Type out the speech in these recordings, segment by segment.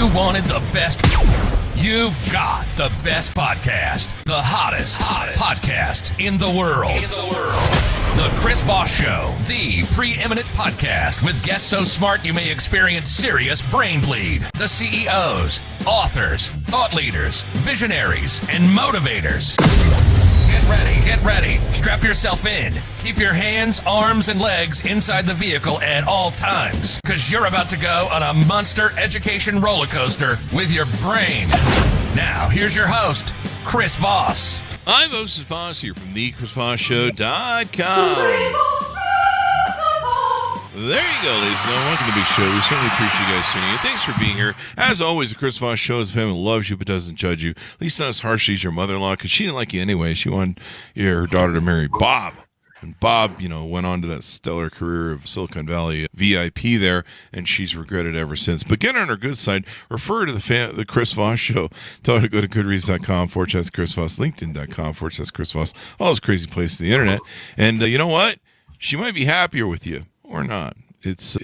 You wanted the best. You've got the best podcast. The hottest podcast in the world. The Chris Voss Show, the preeminent podcast with guests so smart you may experience serious brain bleed. The CEOs, authors, thought leaders, visionaries, and motivators. Get ready. Strap yourself in. Keep your hands, arms, and legs inside the vehicle at all times, because you're about to go on a monster education roller coaster with your brain. Now, here's your host, Chris Voss. I'm Chris Voss here from thechrisvossshow.com. There you go, ladies and gentlemen. Welcome to the big show. We certainly appreciate you guys tuning in. Thanks for being here. As always, the Chris Voss Show is a family that loves you but doesn't judge you. At least not as harshly as your mother-in-law, because she didn't like you anyway. She wanted her daughter to marry Bob. And Bob, went on to that stellar career of Silicon Valley VIP there, and she's regretted it ever since. But get on her good side. Refer to the Chris Voss Show. Tell her to go to goodreads.com/Chris Voss, LinkedIn.com/Chris Voss, all those crazy places on the internet. And you know what? She might be happier with you. Or not. It's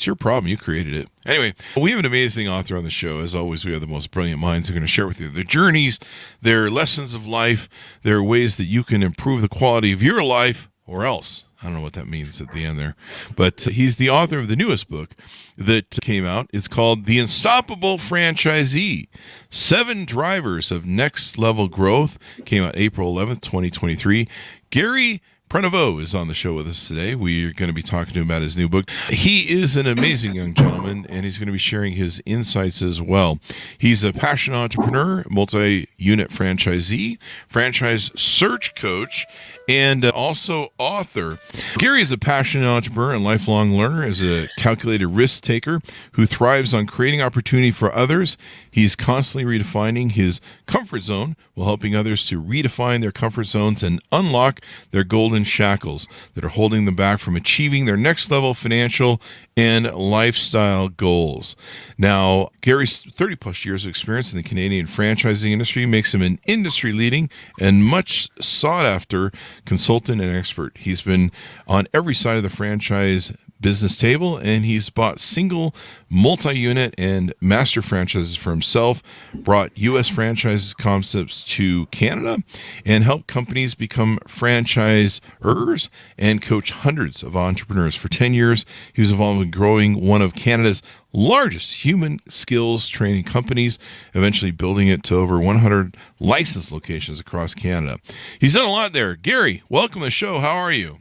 your problem. You created it. Anyway, we have an amazing author on the show. As always, we have the most brilliant minds who are going to share with you their journeys, their lessons of life, their ways that you can improve the quality of your life, or else. I don't know what that means at the end there. But he's the author of the newest book that came out. It's called The Unstoppable Franchisee, 7 Drivers of Next Level Growth. Came out April 11th, 2023. Gary Prenevost is on the show with us today. We are going to be talking to him about his new book. He is an amazing young gentleman, and he's going to be sharing his insights as well. He's a passionate entrepreneur, multi-unit franchisee, franchise search coach, and also author. Gary is a passionate entrepreneur and lifelong learner, is a calculated risk taker who thrives on creating opportunity for others. He's constantly redefining his comfort zone while helping others to redefine their comfort zones and unlock their golden shackles that are holding them back from achieving their next level financial and lifestyle goals. Now, Gary's 30 plus years of experience in the Canadian franchising industry makes him an industry leading and much sought after consultant and expert. He's been on every side of the franchise business table, and he's bought single, multi-unit, and master franchises for himself, brought U.S. franchise concepts to Canada, and helped companies become franchisors and coach hundreds of entrepreneurs. For 10 years, he was involved in growing one of Canada's largest human skills training companies, eventually building it to over 100 licensed locations across Canada. He's done a lot there. Gary, welcome to the show. How are you?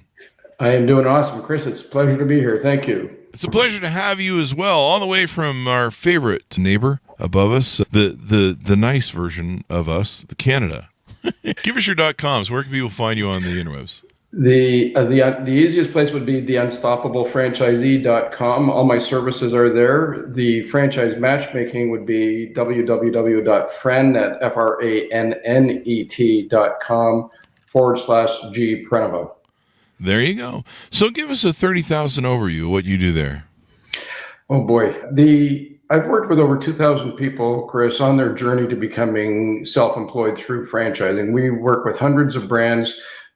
I am doing awesome, Chris. It's a pleasure to be here. Thank you. It's a pleasure to have you as well, all the way from our favorite neighbor above us, the nice version of us, the Canada. Give us your .coms. Where can people find you on the interwebs? The easiest place would be theunstoppablepfranchisee.com. All my services are there. The franchise matchmaking would be www.franet.com/G Prenevost. There you go. So give us a 30,000 overview of what you do there. Oh boy. I've worked with over 2,000 people, Chris, on their journey to becoming self-employed through franchising. We work with hundreds of brands,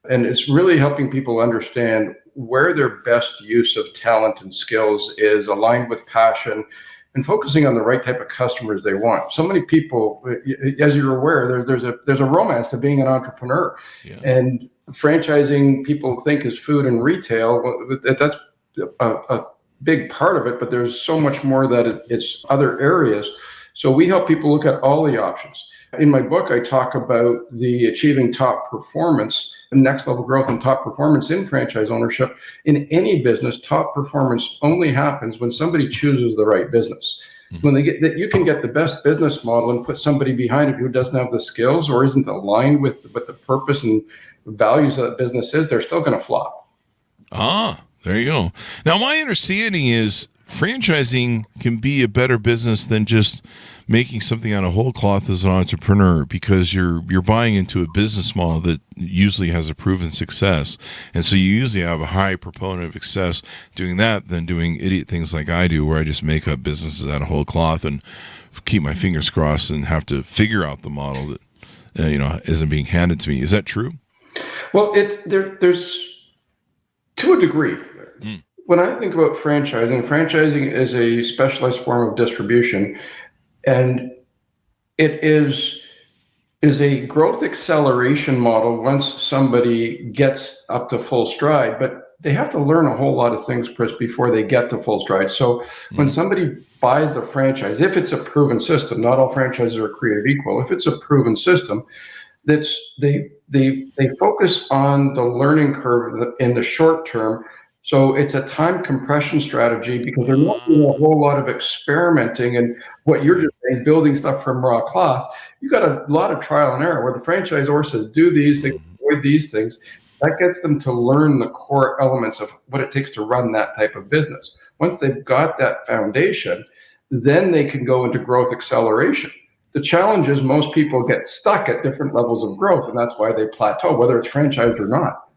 and it's really helping people understand where their best use of talent and skills is aligned with passion and focusing on the right type of customers they want. So many people, as you're aware, there's a romance to being an entrepreneur. Yeah. And franchising, people think is food and retail. That's a big part of it, but there's so much more that it's other areas. So we help people look at all the options. In my book, I talk about the achieving top performance, next level growth and top performance in franchise ownership. In any business, top performance only happens when somebody chooses the right business. When they get that, you can get the best business model and put somebody behind it who doesn't have the skills or isn't aligned with the purpose and values of that business is, they're still going to flop. Ah, there you go. Now, my understanding is franchising can be a better business than just making something out of whole cloth as an entrepreneur, because you're buying into a business model that usually has a proven success. And so you usually have a high proponent of success doing that than doing idiot things like I do, where I just make up businesses out of whole cloth and keep my fingers crossed and have to figure out the model that isn't being handed to me. Is that true? Well, there's to a degree. When I think about franchising is a specialized form of distribution. And it is a growth acceleration model once somebody gets up to full stride, but they have to learn a whole lot of things, Chris, before they get to full stride. So when somebody buys a franchise, if it's a proven system, not all franchises are created equal. If it's a proven system, that's they focus on the learning curve in the short term. So it's a time compression strategy because they're not doing a whole lot of experimenting and what you're just saying, building stuff from raw cloth. You got a lot of trial and error where the franchisor says, do these things, avoid these things. That gets them to learn the core elements of what it takes to run that type of business. Once they've got that foundation, then they can go into growth acceleration. The challenge is most people get stuck at different levels of growth, and that's why they plateau, whether it's franchised or not.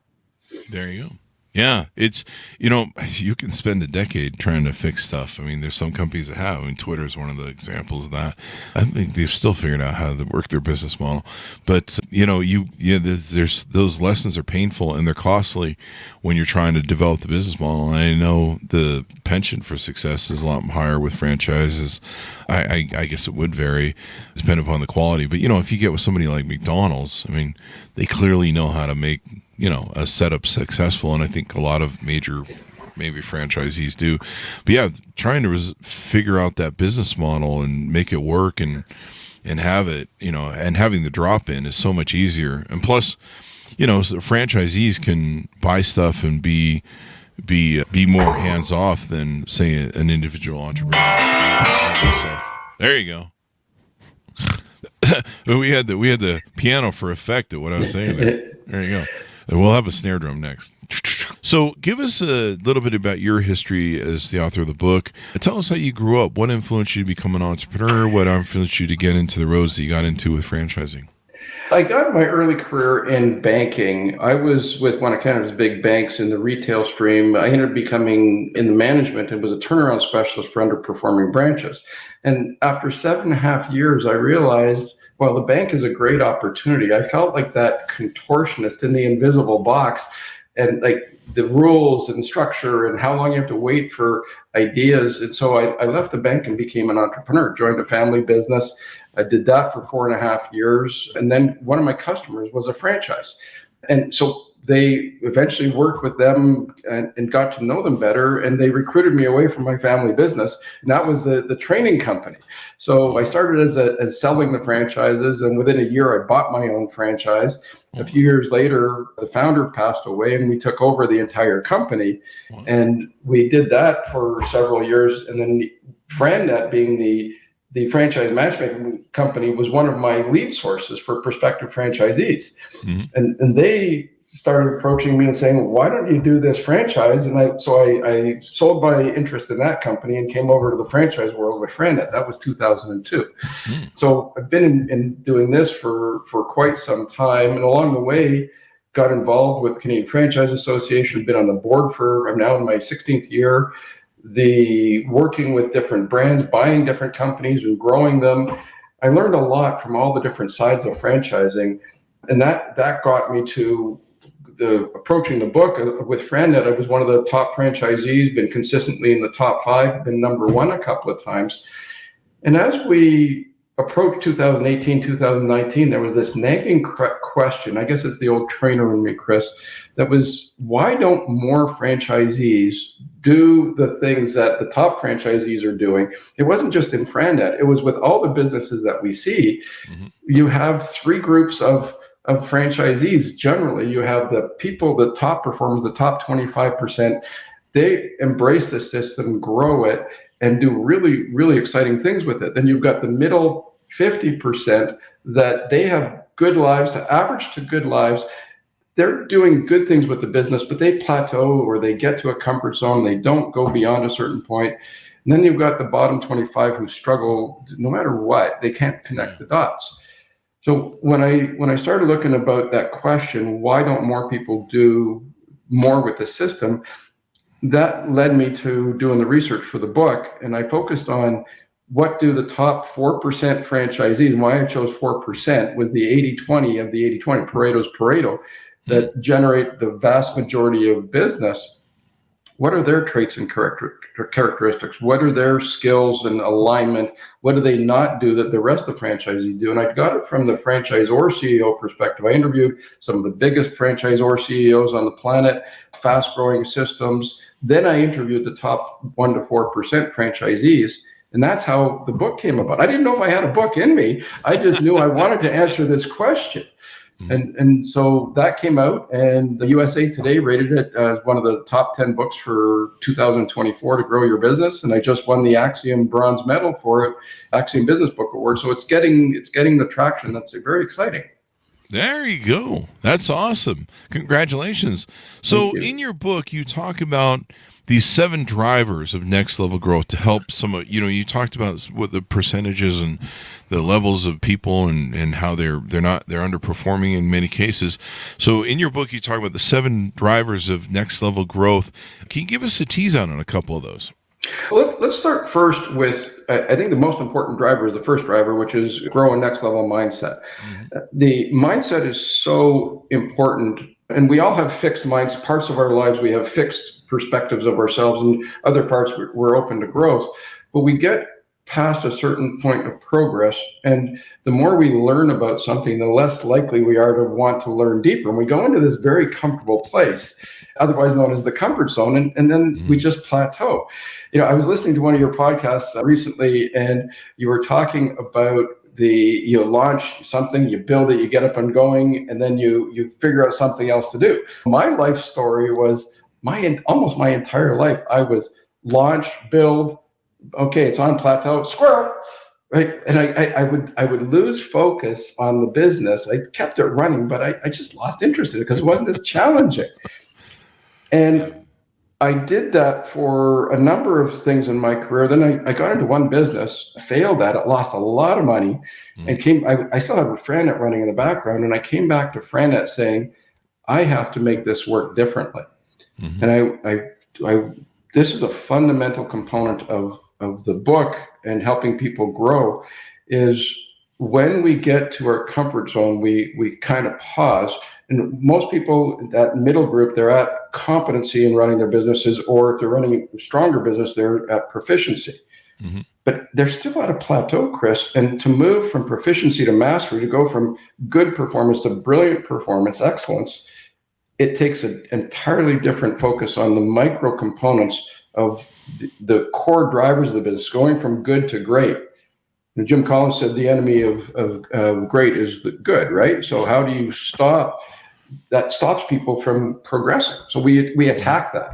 There you go. Yeah, it's, you can spend a decade trying to fix stuff. I mean, there's some companies that have. I mean, Twitter is one of the examples of that. I think they've still figured out how to work their business model. But, there's those lessons are painful and they're costly when you're trying to develop the business model. And I know the penchant for success is a lot higher with franchises. I guess it would vary depending upon the quality. But, if you get with somebody like McDonald's, I mean, they clearly know how to make a setup successful, and I think a lot of major maybe franchisees do. But yeah, trying to figure out that business model and make it work and have it, and having the drop in is so much easier. And plus, so franchisees can buy stuff and be more hands off than say an individual entrepreneur. There you go. we had the piano for effect at what I was saying there. There you go. And we'll have a snare drum next. So give us a little bit about your history as the author of the book. Tell us how you grew up. What influenced you to become an entrepreneur? What influenced you to get into the roads that you got into with franchising? I got my early career in banking. I was with one of Canada's big banks in the retail stream. I ended up becoming in the management and was a turnaround specialist for underperforming branches. And after 7.5 years, I realized, well, the bank is a great opportunity. I felt like that contortionist in the invisible box, and like the rules and structure and how long you have to wait for ideas. And so I left the bank and became an entrepreneur, joined a family business. I did that for 4.5 years. And then one of my customers was a franchise. And so they eventually worked with them and got to know them better. And they recruited me away from my family business. And that was the training company. So I started as selling the franchises. And within a year, I bought my own franchise. A few years later, the founder passed away and we took over the entire company. And we did that for several years. And then FranNet, being the franchise matchmaking company, was one of my lead sources for prospective franchisees. Mm-hmm. And they started approaching me and saying, why don't you do this franchise? And I sold my interest in that company and came over to the franchise world with FranNet. That was 2002. Mm-hmm. So I've been in doing this for quite some time. And along the way, got involved with Canadian Franchise Association, been on the board I'm now in my 16th year. Working with different brands, buying different companies and growing them. I learned a lot from all the different sides of franchising. And that got me to approaching the book with FranNet. I was one of the top franchisees, been consistently in the top 5, been number 1 a couple of times. And as we approached 2018, 2019, there was this nagging question. I guess it's the old trainer in me, Chris, that was, why don't more franchisees do the things that the top franchisees are doing? It wasn't just in FranNet. It was with all the businesses that we see. Mm-hmm. You have 3 groups of franchisees. Generally, you have the people, the top performers, the top 25%. They embrace the system, grow it, and do really, really exciting things with it. Then you've got the middle 50% that they have good lives, to average to good lives. They're doing good things with the business, but they plateau or they get to a comfort zone. They don't go beyond a certain point. And then you've got the bottom 25 who struggle no matter what. They can't connect the dots. So when I started looking about that question, why don't more people do more with the system? That led me to doing the research for the book. And I focused on what do the top 4% franchisees, and why I chose 4% was the 80-20 of the 80-20, Pareto's Pareto, that generate the vast majority of business. what are their traits and characteristics? What are their skills and alignment? What do they not do that the rest of the franchisee do? And I got it from the franchisor CEO perspective. I interviewed some of the biggest franchisor CEOs on the planet, fast-growing systems. Then I interviewed the top 1% to 4% franchisees. And that's how the book came about. I didn't know if I had a book in me. I just knew I wanted to answer this question. And so that came out, and the USA Today rated it as one of the top 10 books for 2024 to grow your business. And I just won the Axiom Bronze Medal for it, Axiom Business Book Award. So it's getting the traction. That's very exciting. There you go. That's awesome. Congratulations. So in your book, you talk about these 7 drivers of next level growth to help you talked about what the percentages and the levels of people and how they're underperforming in many cases. So in your book, you talk about the 7 drivers of next level growth. Can you give us a tease on a couple of those? Let's start first with, I think the most important driver is the first driver, which is grow a next level mindset. The mindset is so important, and we all have fixed minds. Parts of our lives, we have fixed perspectives of ourselves, and other parts we're open to growth. But we get past a certain point of progress, and the more we learn about something, the less likely we are to want to learn deeper. And we go into this very comfortable place, otherwise known as the comfort zone, and then we just plateau. I was listening to one of your podcasts recently, and you were talking about you launch something, you build it, you get up and going, and then you figure out something else to do. My life story was almost my entire life. I was launch, build, okay, it's on plateau, squirrel, right? And I would lose focus on the business. I kept it running, but I just lost interest in it because it wasn't as challenging. And I did that for a number of things in my career. Then I got into one business, failed at it, lost a lot of money, and I still have a Franet running in the background, and I came back to Franet saying, I have to make this work differently. And this is a fundamental component of the book and helping people grow, is when we get to our comfort zone, we kind of pause. And most people, that middle group, they're at competency in running their businesses, or if they're running a stronger business, they're at proficiency. But they're still at a plateau, Chris. And to move from proficiency to mastery, to go from good performance to brilliant performance, excellence, it takes an entirely different focus on the micro components of the core drivers of the business, going from good to great. And Jim Collins said the enemy of great is the good, right? So how do you stop? That stops people from progressing. So we attack that.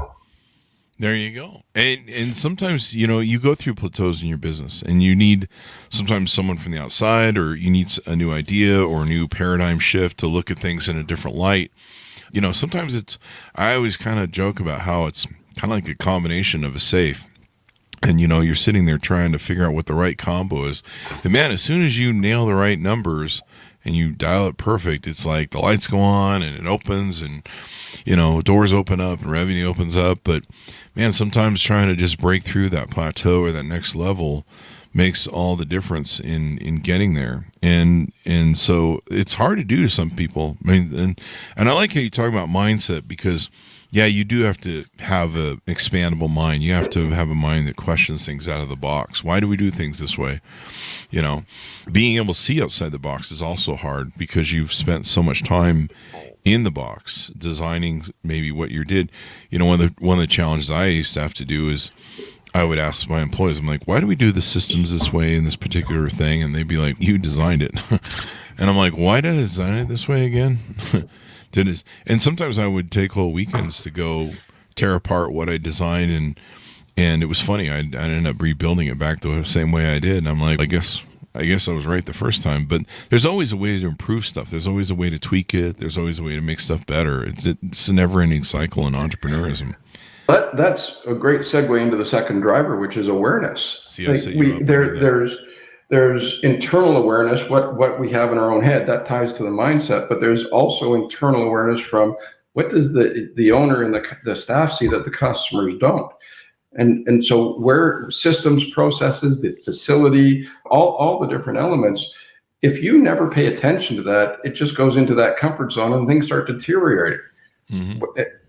There you go. And sometimes, you go through plateaus in your business, and you need sometimes someone from the outside, or you need a new idea or a new paradigm shift to look at things in a different light. Sometimes I always kind of joke about how it's kind of like a combination of a safe. And, you're sitting there trying to figure out what the right combo is. And man, as soon as you nail the right numbers and you dial it perfect, it's like the lights go on and it opens, and, doors open up and revenue opens up. But man, sometimes trying to just break through that plateau or that next level makes all the difference in getting there. And so it's hard to do to some people. I mean, and I like how you talk about mindset, because yeah, you do have to have an expandable mind. You have to have a mind that questions things out of the box. Why do we do things this way? Being able to see outside the box is also hard, because you've spent so much time in the box designing maybe what you did. One of the challenges I used to have to do is I would ask my employees, I'm like, why do we do the systems this way in this particular thing? And they'd be like, you designed it. And I'm like, why did I design it this way again? And sometimes I would take whole weekends to go tear apart what I designed, and it was funny. I ended up rebuilding it back the same way I did. And I'm like, I guess I was right the first time. But there's always a way to improve stuff. There's always a way to tweak it. There's always a way to make stuff better. It's a never-ending cycle in entrepreneurism. That's a great segue into the second driver, which is awareness. There's internal awareness, what we have in our own head, that ties to the mindset, but there's also internal awareness from what does the owner and the staff see that the customers don't. And so where systems, processes, the facility, all the different elements, if you never pay attention to that, it just goes into that comfort zone and things start deteriorating.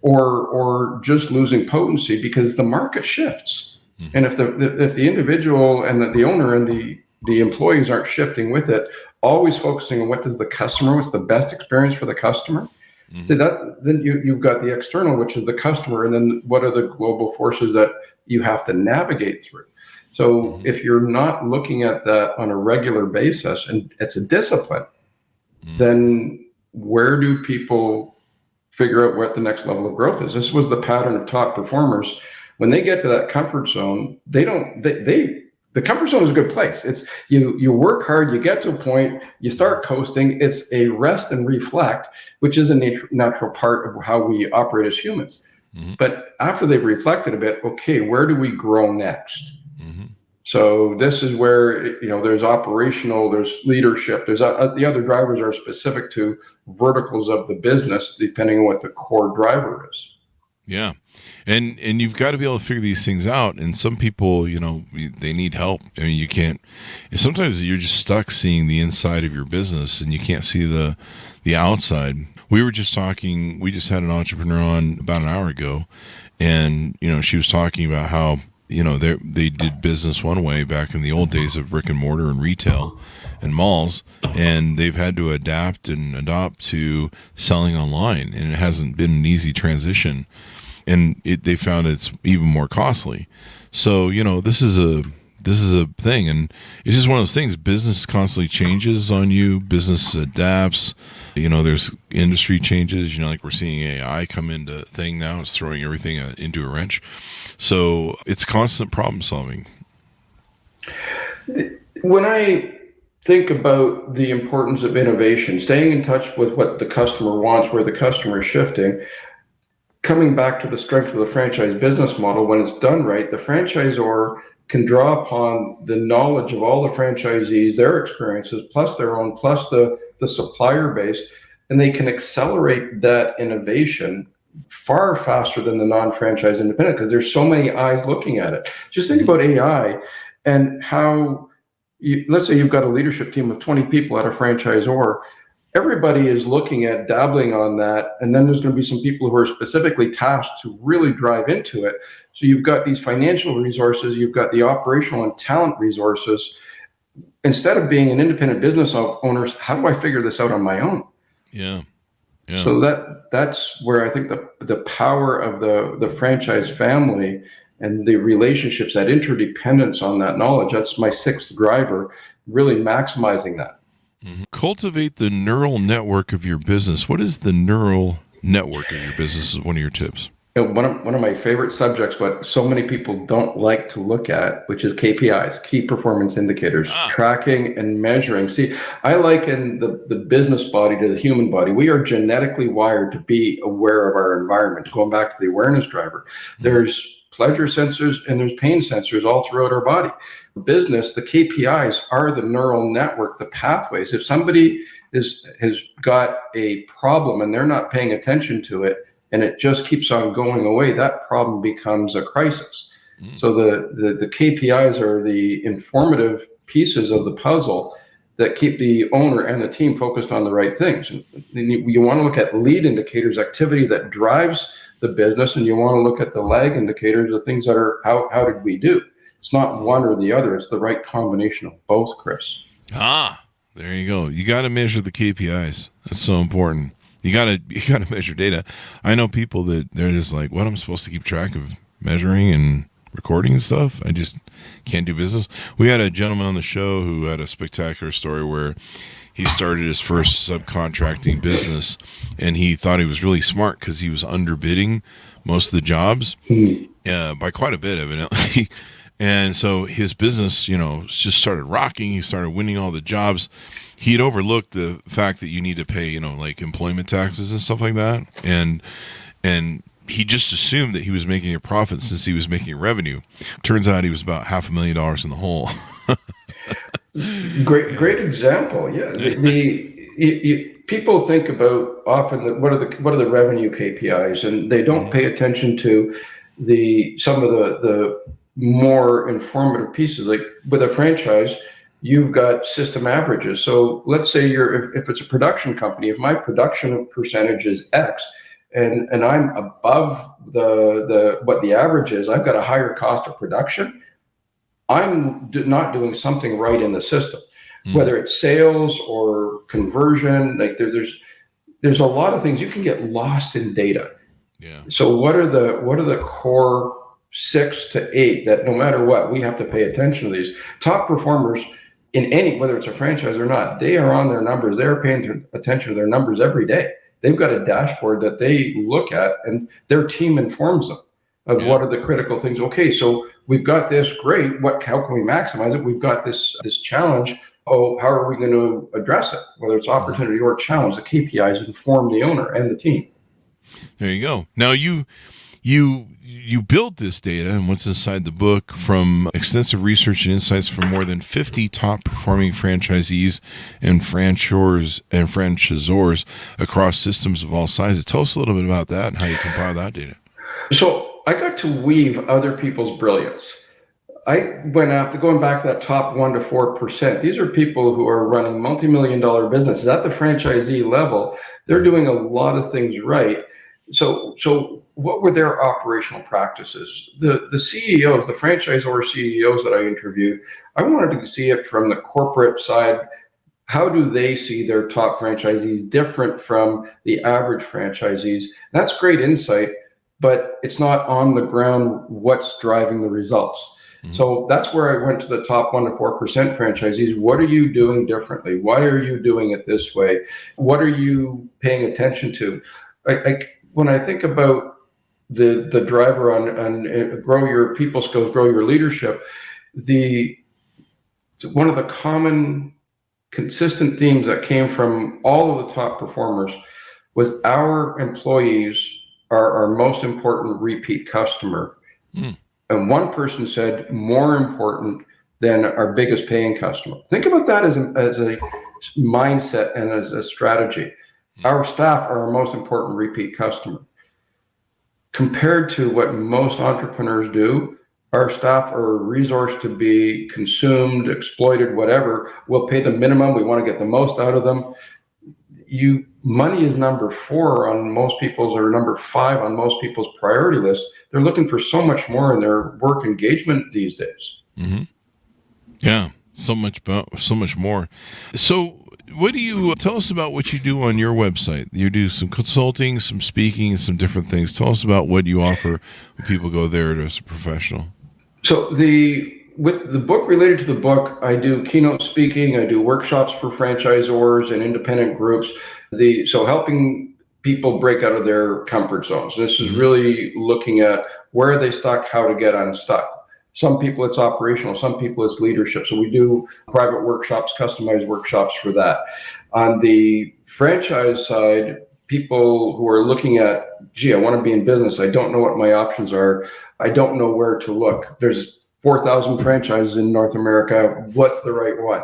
or just losing potency because the market shifts. Mm-hmm. And if the individual and the owner and the employees aren't shifting with it, always focusing on what's the best experience for the customer. Mm-hmm. So then you've got the external, which is the customer, and then what are the global forces that you have to navigate through. So if you're not looking at that on a regular basis, and it's a discipline, then where do people figure out what the next level of growth is? This was the pattern of top performers. When they get to that comfort zone, the comfort zone is a good place. It's you work hard, you get to a point, you start coasting. It's a rest and reflect, which is a natural part of how we operate as humans. Mm-hmm. But after they've reflected a bit, okay, where do we grow next? Mm-hmm. So this is where, there's operational, there's leadership, there's the other drivers are specific to verticals of the business, depending on what the core driver is. Yeah. And you've got to be able to figure these things out. And some people, they need help. I mean, you can't, sometimes you're just stuck seeing the inside of your business and you can't see the outside. We were just talking, we just had an entrepreneur on about an hour ago, and, she was talking about how, they did business one way back in the old days of brick and mortar and retail and malls, and they've had to adapt and adopt to selling online, and it hasn't been an easy transition, and they found it's even more costly. So this is a thing, and it's just one of those things. Business constantly changes on you. Business adapts. There's industry changes. Like we're seeing AI come into thing now. It's throwing everything into a wrench. So it's constant problem solving. When I think about the importance of innovation, staying in touch with what the customer wants, where the customer is shifting, coming back to the strength of the franchise business model, when it's done right, the franchisor can draw upon the knowledge of all the franchisees, their experiences, plus their own, plus the supplier base, and they can accelerate that innovation far faster than the non-franchise independent, because there's so many eyes looking at it. Just think about AI and how, let's say you've got a leadership team of 20 people at a franchisor. Everybody is looking at dabbling on that, and then there's going to be some people who are specifically tasked to really drive into it. So you've got these financial resources, you've got the operational and talent resources. Instead of being an independent business owner, how do I figure this out on my own? Yeah. So that's where I think the power of the franchise family and the relationships, that interdependence on that knowledge, that's my sixth driver, really maximizing that. Mm-hmm. Cultivate the neural network of your business. What is the neural network of your business is one of your tips? One of my favorite subjects, what so many people don't like to look at, which is KPIs, key performance indicators, tracking and measuring. See, I liken the business body to the human body. We are genetically wired to be aware of our environment. Going back to the awareness driver, there's pleasure sensors and there's pain sensors all throughout our body. Business, the KPIs are the neural network, the pathways. If somebody has got a problem and they're not paying attention to it, and it just keeps on going away, that problem becomes a crisis. So the KPIs are the informative pieces of the puzzle that keep the owner and the team focused on the right things. And you want to look at lead indicators, activity that drives the business, and you want to look at the lag indicators, the things that are how did we do? It's not one or the other. It's the right combination of both, Chris. There you go. You got to measure the KPIs. That's so important. You gotta measure data. I know people that they're just like, what, I'm supposed to keep track of measuring and recording and stuff? I just can't do business. We had a gentleman on the show who had a spectacular story where he started his first subcontracting business, and he thought he was really smart because he was underbidding most of the jobs by quite a bit, evidently. And so his business, just started rocking. He started winning all the jobs. He'd overlooked the fact that you need to pay, like employment taxes and stuff like that. And he just assumed that he was making a profit since he was making revenue. Turns out he was about $500,000 in the hole. Great example. Yeah. People think about often what are the revenue KPIs, and they don't pay attention to some of the more informative pieces. Like with a franchise, you've got system averages. So let's say if it's a production company, if my production percentage is X and I'm above the what the average is, I've got a higher cost of production, I'm not doing something right in the system, whether it's sales or conversion. Like there's a lot of things. You can get lost in data. Yeah. So what are the core 6 to 8 that no matter what, we have to pay attention to these top performers in any, whether it's a franchise or not, they are on their numbers. They're paying attention to their numbers every day. They've got a dashboard that they look at, and their team informs them of what are the critical things. Okay, so we've got this, great. How can we maximize it? We've got this challenge. Oh, how are we going to address it? Whether it's opportunity or challenge, the KPIs inform the owner and the team. There you go. Now you built this data and what's inside the book from extensive research and insights from more than 50 top performing franchisees and franchisors across systems of all sizes. Tell us a little bit about that and how you compile that data. So I got to weave other people's brilliance. I went after going back to that top 1% to 4%. These are people who are running multi-million-dollar businesses at the franchisee level. They're doing a lot of things right. So what were their operational practices? The CEOs, the franchisor CEOs that I interviewed, I wanted to see it from the corporate side. How do they see their top franchisees different from the average franchisees? That's great insight, but it's not on the ground what's driving the results. So that's where I went to the top 1% to 4% franchisees. What are you doing differently? Why are you doing it this way? What are you paying attention to? When I think about the driver on grow your people skills, grow your leadership, one of the common consistent themes that came from all of the top performers was our employees are our most important repeat customer. And one person said more important than our biggest paying customer. Think about that as a mindset and as a strategy. Our staff are our most important repeat customer. Compared to what most entrepreneurs do, our staff are a resource to be consumed, exploited, whatever. We'll pay the minimum. We want to get the most out of them. Money is number 4 on most people's, or number 5 on most people's priority list. They're looking for so much more in their work engagement these days. Yeah, so much more. So what do you tell us about what you do on your website? You do some consulting, some speaking, and some different things. Tell us about what you offer when people go there as a professional. So with the book, related to the book, I do keynote speaking, I do workshops for franchisors and independent groups. So helping people break out of their comfort zones. This is really looking at where are they stuck, how to get unstuck. Some people it's operational, some people it's leadership. So we do private workshops, customized workshops for that. On the franchise side, people who are looking at, I want to be in business. I don't know what my options are. I don't know where to look. There's 4,000 franchises in North America. What's the right one?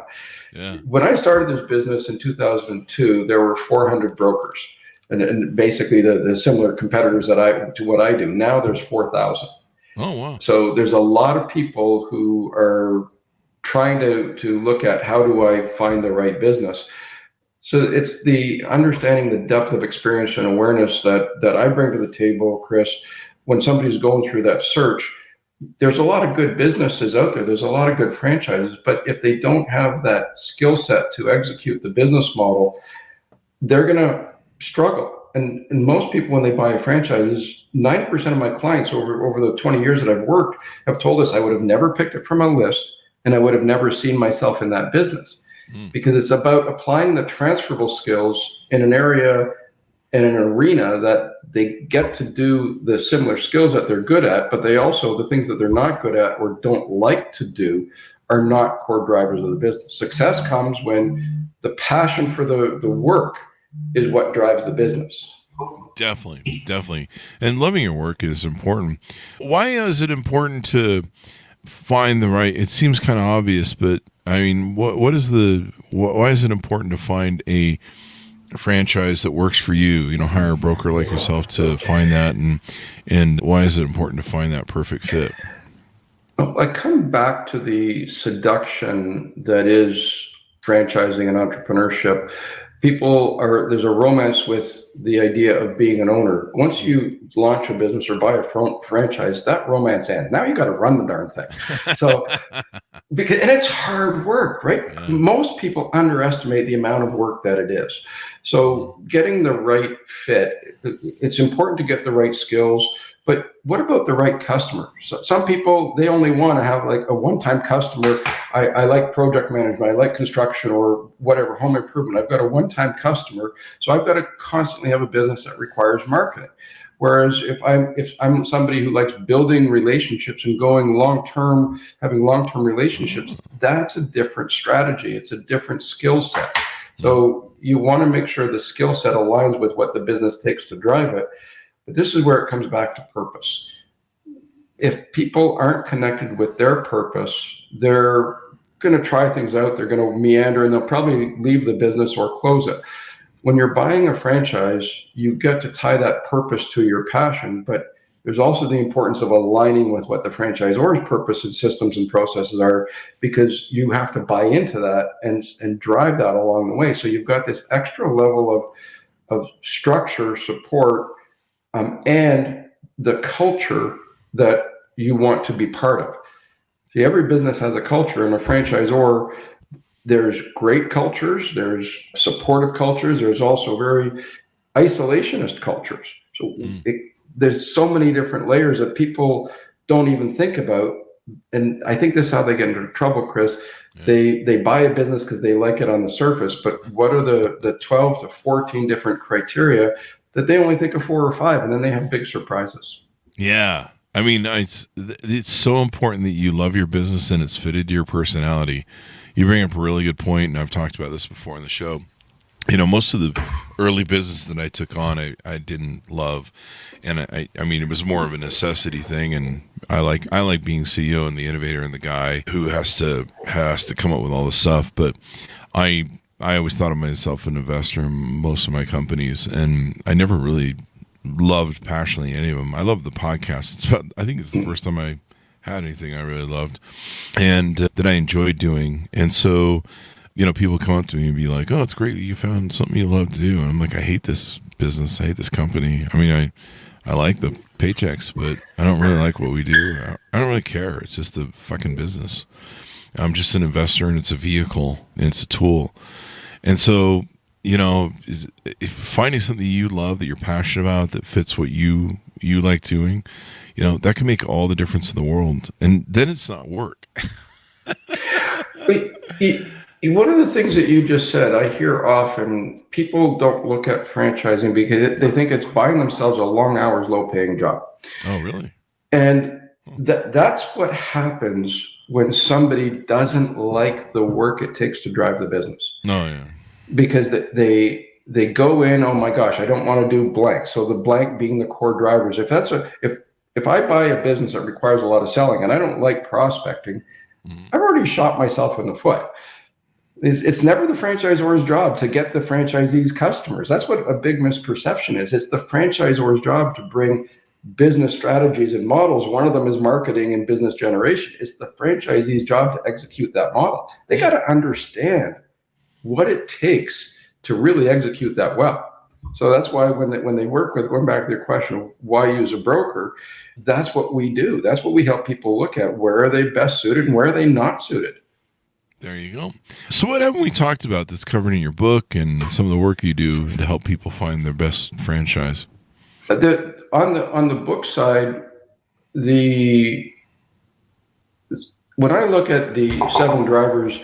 Yeah. When I started this business in 2002, there were 400 brokers and basically the similar competitors to what I do. Now there's 4,000. Oh, wow. So there's a lot of people who are trying to look at how do I find the right business. So it's the understanding the depth of experience and awareness that I bring to the table, Chris. When somebody's going through that search, there's a lot of good businesses out there. There's a lot of good franchises, but if they don't have that skill set to execute the business model, they're going to struggle. And most people, when they buy a franchise, 90% of my clients over the 20 years that I've worked have told us I would have never picked it from a list and I would have never seen myself in that business. Because it's about applying the transferable skills in an area, in an arena that they get to do the similar skills that they're good at, but they also, the things that they're not good at or don't like to do are not core drivers of the business. Success comes when the passion for the work is what drives the business. Definitely. And loving your work is important. Why is it important to find the right, it seems kind of obvious, but I mean, why is it important to find a franchise that works for you? You know, hire a broker like yourself to find that, and why is it important to find that perfect fit? I come back to the seduction that is franchising and entrepreneurship. there's a romance with the idea of being an owner. Once you launch a business or buy a franchise, that romance ends. Now you got to run the darn thing. So, and it's hard work, right? Yeah. Most people underestimate the amount of work that it is. So getting the right fit, it's important to get the right skills. But what about the right customer? So some people, they only want to have like a one-time customer. I like project management, I like construction or whatever, home improvement. I've got a one-time customer, so I've got to constantly have a business that requires marketing. Whereas if I'm somebody who likes building relationships and going long-term, having long-term relationships, that's a different strategy. It's a different skill set. So you want to make sure the skill set aligns with what the business takes to drive it. But this is where it comes back to purpose. If people aren't connected with their purpose, they're going to try things out, they're going to meander, and they'll probably leave the business or close it. When you're buying a franchise, you get to tie that purpose to your passion, but there's also the importance of aligning with what the franchisor's purpose and systems and processes are, because you have to buy into that and drive that along the way. So you've got this extra level of structure, support, and the culture that you want to be part of. See, every business has a culture, and a franchisor, there's great cultures, there's supportive cultures, there's also very isolationist cultures. So there's so many different layers that people don't even think about. And I think this is how they get into trouble, Chris. Yeah. They buy a business because they like it on the surface, but what are the 12 to 14 different criteria that they only think of 4 or 5, and then they have big surprises. Yeah. I mean, it's so important that you love your business and it's fitted to your personality. You bring up a really good point, and I've talked about this before on the show. You know, most of the early business that I took on, I didn't love. And I mean, it was more of a necessity thing. And I like being CEO and the innovator and the guy who has to come up with all the stuff. But I always thought of myself an investor in most of my companies, and I never really loved passionately any of them. I love the podcast. I think it's the first time I had anything I really loved and that I enjoyed doing. And so, you know, people come up to me and be like, "Oh, it's great that you found something you love to do." And I'm like, "I hate this business. I hate this company. I mean, I like the paychecks, but I don't really like what we do. I don't really care. It's just a fucking business. I'm just an investor, and it's a vehicle, and it's a tool." And so, you know, finding something you love, that you're passionate about, that fits what you like doing, you know, that can make all the difference in the world. And then it's not work. One of the things that you just said, I hear often, people don't look at franchising because they think it's buying themselves a long hours, low paying job. Oh, really? And that's what happens when somebody doesn't like the work it takes to drive the business. No, yeah. Because they go in, oh my gosh, I don't want to do blank. So the blank being the core drivers. If I buy a business that requires a lot of selling and I don't like prospecting, I've already shot myself in the foot. It's never the franchisor's job to get the franchisee's customers. That's what a big misperception is. It's the franchisor's job to bring business strategies and models. One of them is marketing and business generation. It's the franchisee's job to execute that model. They got to understand what it takes to really execute that well. So that's why when they work with, going back to your question of why use a broker, that's what we do. That's what we help people look at. Where are they best suited and where are they not suited? There you go. So what haven't we talked about that's covered in your book and some of the work you do to help people find their best franchise? On the book side, when I look at the 7 drivers,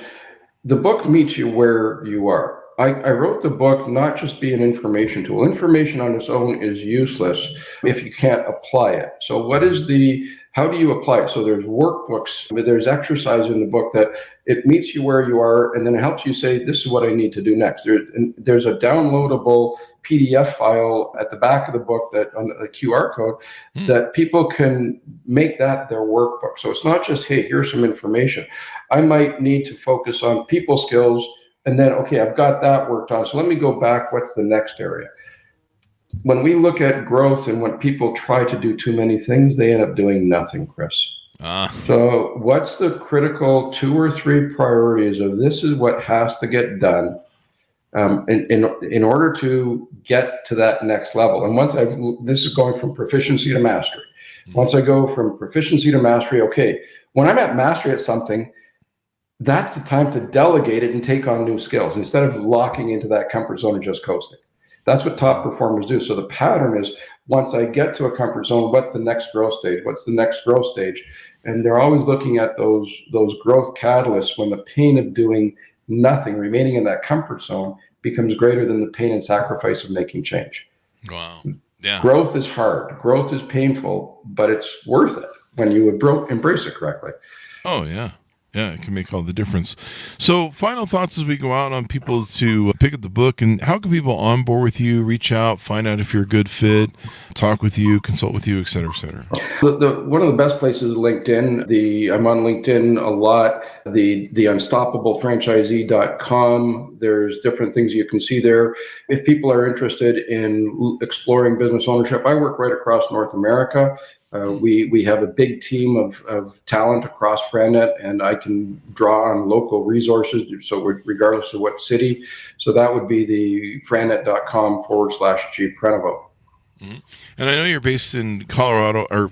the book meets you where you are. I wrote the book not just be an information tool. Information on its own is useless if you can't apply it. So how do you apply it? So there's workbooks, there's exercise in the book that it meets you where you are, and then it helps you say, this is what I need to do next. There's a downloadable PDF file at the back of the book that on the QR code that people can make that their workbook. So it's not just, hey, here's some information. I might need to focus on people skills, and then, okay, I've got that worked on. So let me go back. What's the next area? When we look at growth and when people try to do too many things, they end up doing nothing, Chris. So what's the critical 2 or 3 priorities of this is what has to get done? in order to get to that next level. And this is going from proficiency to mastery. Once I go from proficiency to mastery, okay, when I'm at mastery at something, that's the time to delegate it and take on new skills instead of locking into that comfort zone and just coasting. That's what top performers do. So the pattern is, once I get to a comfort zone, what's the next growth stage? What's the next growth stage? And they're always looking at those growth catalysts when the pain of doing nothing, remaining in that comfort zone, becomes greater than the pain and sacrifice of making change. Wow. Yeah. Growth is hard. Growth is painful, but it's worth it when you embrace it correctly. Oh, yeah. Yeah, it can make all the difference. So final thoughts as we go out on people to pick up the book, and how can people onboard with you, reach out, find out if you're a good fit, talk with you, consult with you, et cetera, et cetera? One of the best places is LinkedIn. I'm on LinkedIn a lot. The unstoppablefranchisee.com. There's different things you can see there. If people are interested in exploring business ownership, I work right across North America. We have a big team of talent across FranNet, and I can draw on local resources. So regardless of what city, so that would be the frannet.com/G Prenevost. Mm-hmm. And I know you're based in Colorado or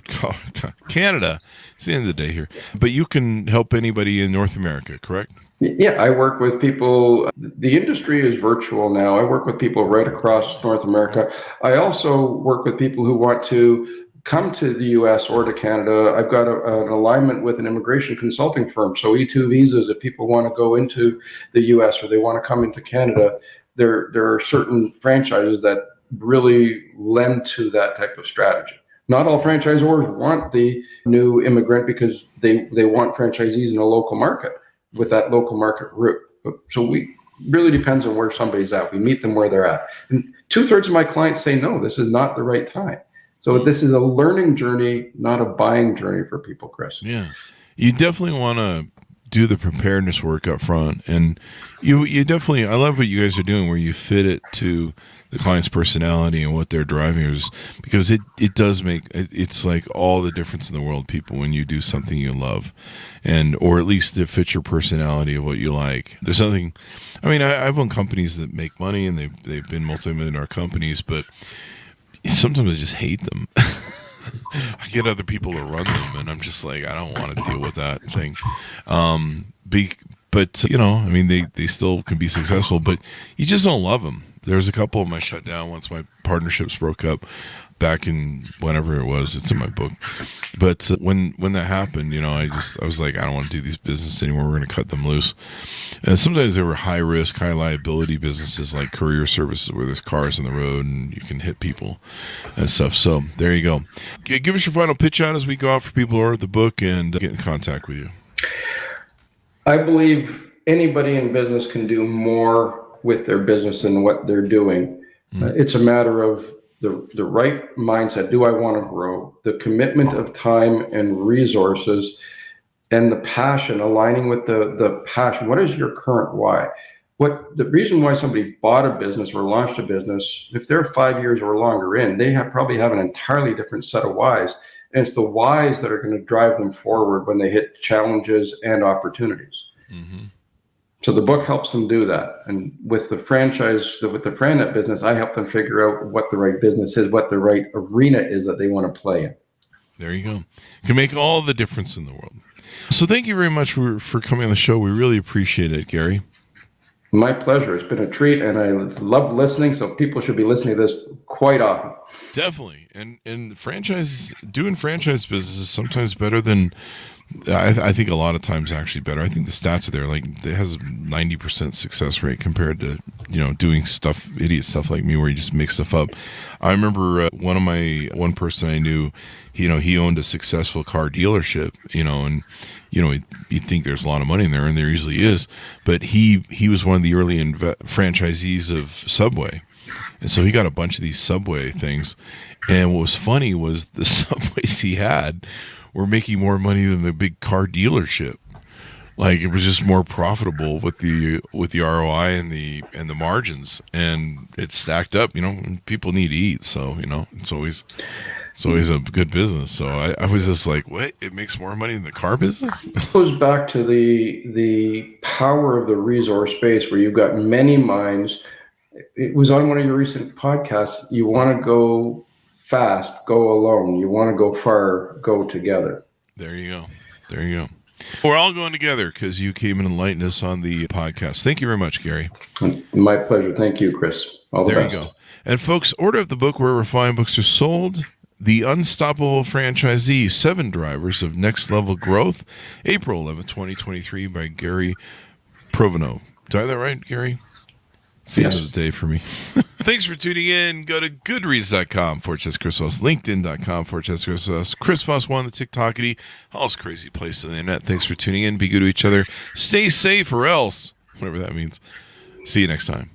Canada. It's the end of the day here, but you can help anybody in North America, correct? Yeah, I work with people. The industry is virtual now. I work with people right across North America. I also work with people who want to come to the U.S. or to Canada. I've got an alignment with an immigration consulting firm. So E2 visas, if people want to go into the U.S. or they want to come into Canada, there are certain franchises that really lend to that type of strategy. Not all franchisors want the new immigrant because they want franchisees in a local market with that local market route. So we really depends on where somebody's at. We meet them where they're at. And 2/3 of my clients say, no, this is not the right time. So this is a learning journey, not a buying journey for people, Chris. Yeah. You definitely want to do the preparedness work up front. And you definitely, I love what you guys are doing where you fit it to the client's personality and what they're driving is, because it does make, it's like all the difference in the world, people, when you do something you love, and or at least it fits your personality of what you like. There's something, I mean, I've owned companies that make money and they've been multi-million-dollar companies, but sometimes I just hate them. I get other people to run them, and I'm just like, I don't want to deal with that thing. But you know, I mean, they still can be successful, but you just don't love them. There's a couple of them I shut down once my partnerships broke up back in whenever it was. It's in my book. But when that happened, you know, I was like, I don't want to do these businesses anymore. We're going to cut them loose. And sometimes they were high risk, high liability businesses like courier services where there's cars on the road and you can hit people and stuff. So there you go. Give us your final pitch out as we go out for people who order the book and get in contact with you. I believe anybody in business can do more with their business than what they're doing. It's a matter of the right mindset. Do I want to grow? The commitment of time and resources and the passion, aligning with the passion. What is your current why? What the reason why somebody bought a business or launched a business, if they're 5 years or longer in, they probably have an entirely different set of whys. And it's the whys that are going to drive them forward when they hit challenges and opportunities. Mm-hmm. So the book helps them do that. And with the FranNet business, I help them figure out what the right business is, what the right arena is that they want to play in. There you go. It can make all the difference in the world. So thank you very much for coming on the show. We really appreciate it, Gary. My pleasure. It's been a treat, and I love listening, so people should be listening to this quite often. Definitely. And doing franchise business is sometimes better than, I think a lot of times actually better. I think the stats are there. Like, it has a 90% success rate compared to, you know, doing idiot stuff like me where you just make stuff up. I remember one person I knew, you know, he owned a successful car dealership, you know, and, you know, you'd think there's a lot of money in there, and there usually is, but he was one of the early franchisees of Subway. And so he got a bunch of these Subway things. And what was funny was the Subways he had were making more money than the big car dealership. Like, it was just more profitable with the ROI and the margins, and it stacked up. You know, and people need to eat, so you know it's always It's always a good business. So I was just like, what? It makes more money than the car business? It goes back to the power of the resource base where you've got many minds. It was on one of your recent podcasts. You want to go fast, go alone. You want to go far, go together. There you go. There you go. We're all going together because you came and enlightened us on the podcast. Thank you very much, Gary. My pleasure. Thank you, Chris. All the best. There you go. And folks, order up the book wherever fine books are sold. The Unstoppable Franchisee, 7 Drivers of Next Level Growth, April 11th, 2023 by Gary Provenot. Did I have that right, Gary? It's the end of the day for me. Thanks for tuning in. Go to goodreads.com/Chris Voss, LinkedIn.com/Chris Voss, Chris Voss One, the TikTokity, all those crazy places on the internet. Thanks for tuning in. Be good to each other. Stay safe or else, whatever that means. See you next time.